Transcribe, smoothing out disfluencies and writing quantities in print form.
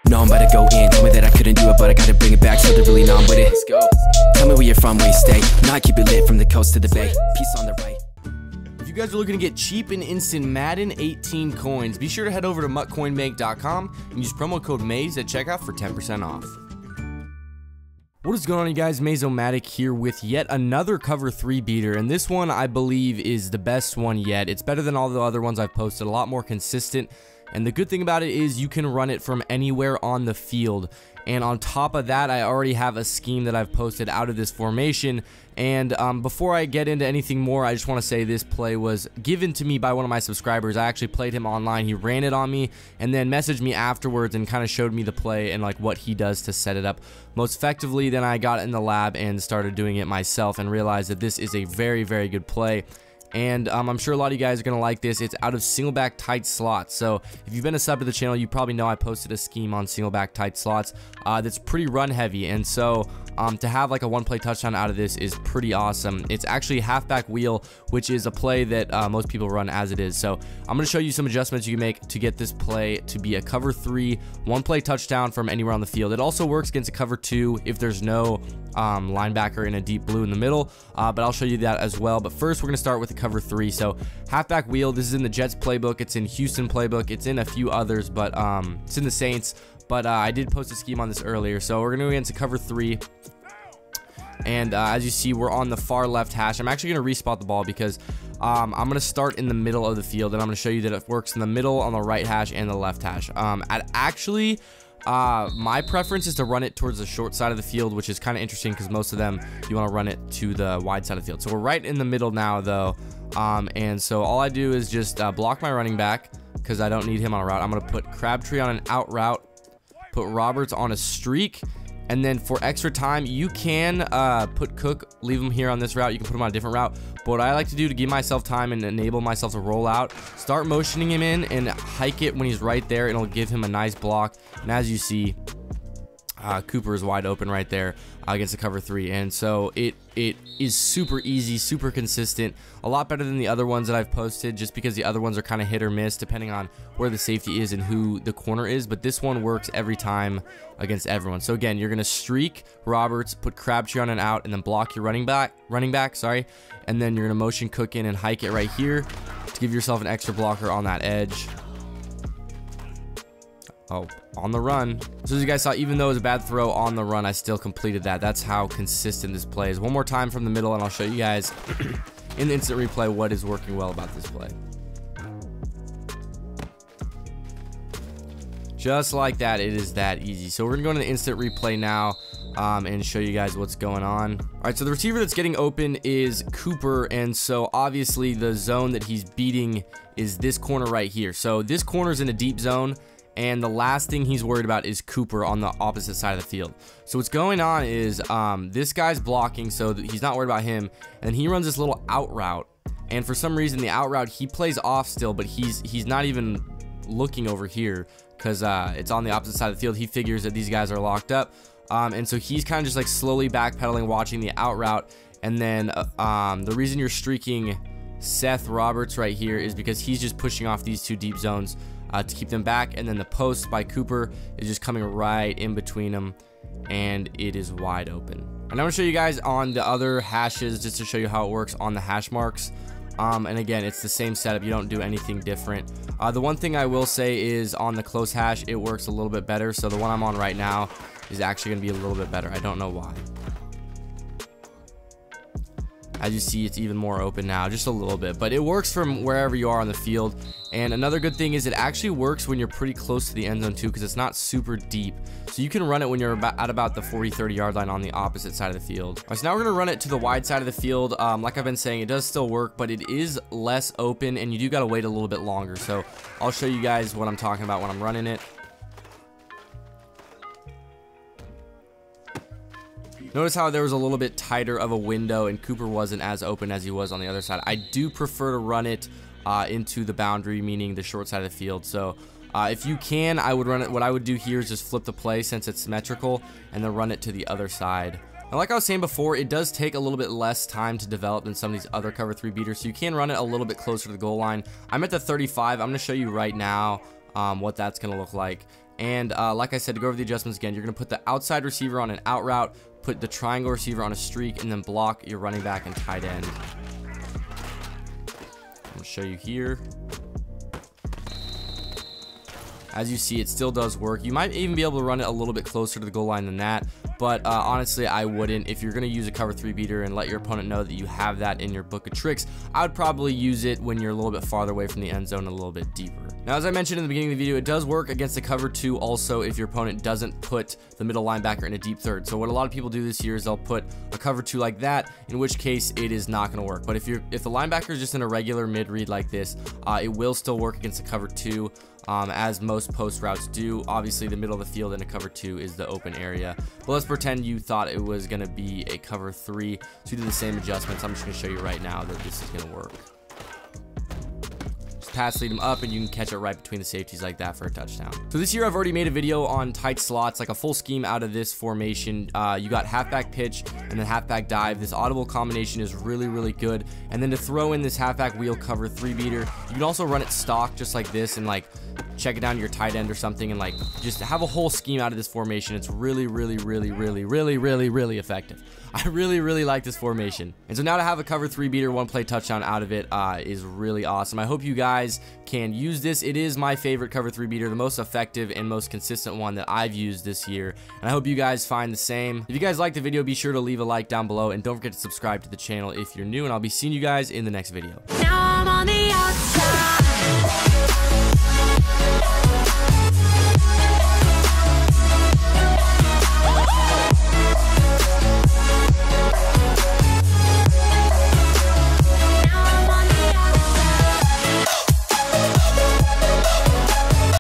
No, I'm about to go in. Told me that I couldn't do it, but I gotta bring it back. So they're really numb with it. Let's go. Tell me where you're from, where you stay. Now I keep it lit from the coast to the bay. Peace on the right. If you guys are looking to get cheap and instant Madden 18 coins, be sure to head over to muckcoinbank.com and use promo code MAZE at checkout for 10% off. What is going on, you guys? Mazomatic here with yet another cover 3 beater, and this one I believe is the best one yet. It's better than all the other ones I've posted, a lot more consistent, and the good thing about it is you can run it from anywhere on the field. And on top of that, I already have a scheme that I've posted out of this formation. And before I get into anything more, I just want to say this play was given to me by one of my subscribers. I actually played him online. He ran it on me and then messaged me afterwards and kind of showed me the play and like what he does to set it up most effectively. Then I got in the lab and started doing it myself and realized that this is a very, very good play. And I'm sure a lot of you guys are going to like this. It's out of single back tight slots. So if you've been a sub to the channel, you probably know I posted a scheme on single back tight slots that's pretty run heavy. And so to have like a one play touchdown out of this is pretty awesome. It's actually halfback wheel, which is a play that most people run as it is. So I'm going to show you some adjustments you can make to get this play to be a cover 3 one play touchdown from anywhere on the field. It also works against a cover 2 if there's no linebacker in a deep blue in the middle, but I'll show you that as well. But first we're going to start with the cover 3. So halfback wheel, this is in the Jets playbook, it's in Houston playbook, it's in a few others, but it's in the Saints, but I did post a scheme on this earlier. So we're going to go against a cover 3, and as you see, we're on the far left hash. I'm actually going to respot the ball because I'm going to start in the middle of the field, and I'm going to show you that it works in the middle, on the right hash, and the left hash. My preference is to run it towards the short side of the field, which is kind of interesting because most of them you want to run it to the wide side of the field. So we're right in the middle now though, and so all I do is just block my running back because I don't need him on a route. I'm going to put Crabtree on an out route, put Roberts on a streak, and then for extra time you can put Cook, leave him here on this route. You can put him on a different route, but what I like to do to give myself time and enable myself to roll out, start motioning him in and hike it when he's right there, and it'll give him a nice block. And as you see, Cooper is wide open right there against the cover 3, and so it is super easy, super consistent, a lot better than the other ones that I've posted, just because the other ones are kind of hit or miss depending on where the safety is and who the corner is. But this one works every time against everyone. So again, you're gonna streak Roberts, put Crabtree on an out, and then block your running back, and then you're gonna motion Cook in and hike it right here to give yourself an extra blocker on that edge. Oh, on the run. So as you guys saw, even though it was a bad throw on the run, I still completed that. That's how consistent this play is. One more time from the middle, and I'll show you guys in the instant replay what is working well about this play. Just like that, it is that easy. So we're gonna go into the instant replay now and show you guys what's going on. All right, so the receiver that's getting open is Cooper, and so obviously the zone that he's beating is this corner right here. So this corner is in a deep zone, and the last thing he's worried about is Cooper on the opposite side of the field. So what's going on is this guy's blocking, so he's not worried about him, and he runs this little out route, and for some reason the out route he plays off still, but he's not even looking over here because it's on the opposite side of the field. He figures that these guys are locked up, and so he's kind of just like slowly backpedaling, watching the out route. And then the reason you're streaking Seth Roberts right here is because he's just pushing off these two deep zones to keep them back, and then the post by Cooper is just coming right in between them, and it is wide open. And I'm going to show you guys on the other hashes just to show you how it works on the hash marks. And again, it's the same setup, you don't do anything different. The one thing I will say is on the close hash it works a little bit better. So the one I'm on right now is actually going to be a little bit better. I don't know why. As you see, it's even more open now, just a little bit, but it works from wherever you are on the field. And another good thing is it actually works when you're pretty close to the end zone too, because it's not super deep, so you can run it when you're at about the 40-30 yard line on the opposite side of the field. All right, so now we're going to run it to the wide side of the field. Like I've been saying, it does still work, but it is less open, and you do got to wait a little bit longer. So I'll show you guys what I'm talking about when I'm running it. Notice how there was a little bit tighter of a window and Cooper wasn't as open as he was on the other side. I do prefer to run it into the boundary, meaning the short side of the field. So if you can, I would run it. What I would do here is just flip the play since it's symmetrical and then run it to the other side. Now, like I was saying before, it does take a little bit less time to develop than some of these other cover 3 beaters, so you can run it a little bit closer to the goal line. I'm at the 35. I'm going to show you right now what that's going to look like. And like I said, to go over the adjustments again, you're going to put the outside receiver on an out route, put the triangle receiver on a streak, and then block your running back and tight end. I'm going to show you here. As you see, it still does work. You might even be able to run it a little bit closer to the goal line than that, but honestly, I wouldn't. If you're going to use a cover 3 beater and let your opponent know that you have that in your book of tricks, I would probably use it when you're a little bit farther away from the end zone, a little bit deeper. Now, as I mentioned in the beginning of the video, it does work against the cover 2 also if your opponent doesn't put the middle linebacker in a deep third. So what a lot of people do this year is they'll put a cover 2 like that, in which case it is not going to work. But if the linebacker is just in a regular mid read like this, it will still work against the cover 2. As most post routes do. Obviously, the middle of the field in a cover 2 is the open area. But let's pretend you thought it was going to be a cover 3. So you do the same adjustments. I'm just going to show you right now that this is going to work. Just pass lead them up, and you can catch it right between the safeties like that for a touchdown. So this year, I've already made a video on tight slots, like a full scheme out of this formation. You got halfback pitch and then halfback dive. This audible combination is really, really good. And then to throw in this halfback wheel cover 3 beater, you can also run it stock just like this and like check it down to your tight end or something, and like just have a whole scheme out of this formation. It's really, really, really, really, really, really, really effective. I really, really like this formation. And so now to have a cover 3 beater, 1 play touchdown out of it is really awesome. I hope you guys can use this. It is my favorite cover 3 beater, the most effective and most consistent one that I've used this year. And I hope you guys find the same. If you guys liked the video, be sure to leave a like down below, and don't forget to subscribe to the channel if you're new, and I'll be seeing you guys in the next video.